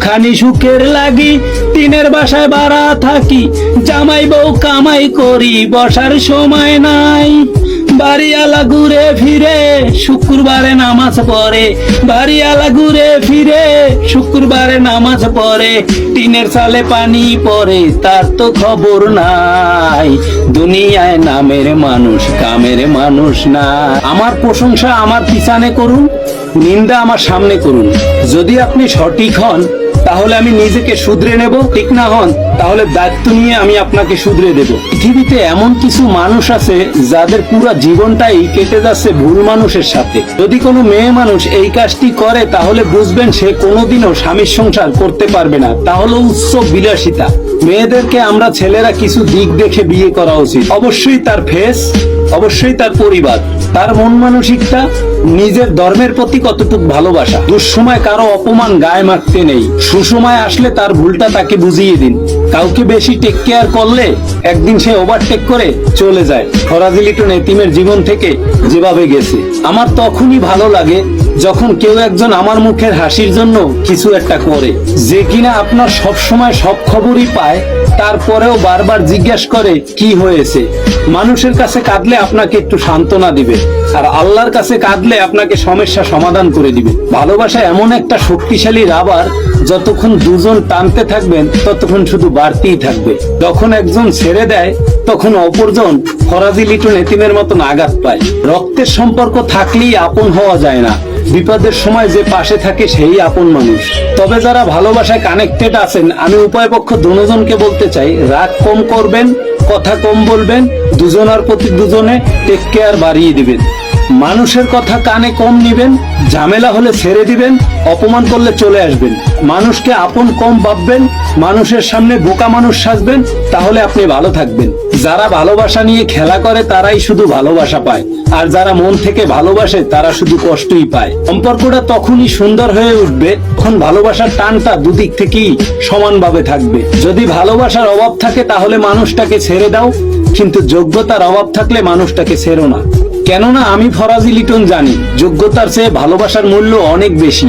খানি সুখের লাগি টিনের বাসায় ভাড়া থাকি, জামাই বউ কামাই করি বসার সময় নাই। বাড়িওয়ালা ঘুরে ফিরে শুক্রবারে নামাজ পড়ে, বাড়িওয়ালা ঘুরে ফিরে শুক্রবারে নামাজ পড়ে, টিনের চালে পানি পড়ে তার তো খবর নাই। দুনিয়ায় নামের মানুষ কামের মানুষ না। আমার প্রশংসা আমার পিছনে করুন, নিন্দা আমার সামনে করুন। যদি আপনি সঠিক হন তাহলে আমি নিজেকে শুধরে নেব, ঠিক না হন তাহলে দায়িত্ব নিয়ে আমি আপনাকে শুধরে দেব। পৃথিবীতে এমন কিছু মানুষ আছে যাদের পুরো জীবনটাই কেটে যাচ্ছে ভুল মানুষের সাথে। যদি কোনো মেয়ে মানুষ এই কাজটি করে তাহলে বুঝবেন সে কোনোদিনও স্বামীর সংসার করতে পারবে না। তাহলে উচ্চ বিলাসিতা। মেয়েদেরকে আমরা ছেলেরা কিছু দিক দেখে বিয়ে করা উচিত। অবশ্যই তার ফেস, অবশ্যই তার পরিবার, তার মন মানসিকতা, নিজের ধর্মের প্রতি কতটুকু ভালোবাসা। দুঃসময় কারো অপমান গায়ে মাখতে নেই, সুসময় আসলে তার ভুলটা তাকে বুঝিয়ে দিন। কাউকে বেশি টেক কেয়ার করলে একদিন সে ওভারটেক করে চলে যায়। ফরাজি লিটন এতিমের জীবন থেকে যেভাবে গেছে, আমার তখনই ভালো লাগে যখন কেউ একজন আমার মুখের হাসির জন্য কিছু একটা করে, যে কিনা আপনার সব সময় সব খবরই পায়, তারপরেও বারবার জিজ্ঞেস করে কি হয়েছে। মানুষের কাছে কাঁদলে আপনাকে একটু সান্ত্বনা দিবে, আর আল্লাহর কাছে কাঁদলে আপনাকে সমস্যা সমাধান করে দিবে। ভালোবাসা এমন একটা শক্তিশালী রাবার, যতক্ষণ দুজন টানতে থাকবেন ততক্ষণ শুধু বাড়তেই থাকবে। যখন একজন ছেড়ে দেয় তখন অপরজন ফরাজি লিটন এতিমের মতন আঘাত পায়। রক্তের সম্পর্ক থাকলেই আপন হওয়া যায় না, বিপদের সময় যে পাশে থাকে সেই আপন মানুষ। তবে যারা ভালোবাসায় কানেক্টেড আছেন, আমি উভয় পক্ষ দুজনকে বলতে চাই, রাগ কম করবেন, কথা কম বলবেন, দুজনের প্রতি দুজনে টেক কেয়ার বাড়িয়ে দিবেন। মানুষের কথা কানে কম নিবেন, ঝামেলা হলে ছেড়ে দিবেন, অপমান করলে চলে আসবেন। মানুষকে আপন কম ভাববেন, মানুষের সামনে বোকা মানুষ সাজবেন, তাহলে আপনি ভালো থাকবেন। যারা ভালোবাসা নিয়ে খেলা করে তারাই শুধু ভালোবাসা পায়, আর যারা মন থেকে ভালোবাসে তারা শুধু কষ্টই পায়। সম্পর্কটা তখনই সুন্দর হয়ে উঠবে যখন ভালোবাসার টানটা দুদিক থেকেই সমানভাবে থাকবে। যদি ভালোবাসার অভাব থাকে তাহলে মানুষটাকে ছেড়ে দাও, কিন্তু যোগ্যতার অভাব থাকলে মানুষটাকে ছেড়ো না। কেননা আমি ফরাজি লিটন জানি, যোগ্যতার চেয়ে ভালোবাসার মূল্য অনেক বেশি।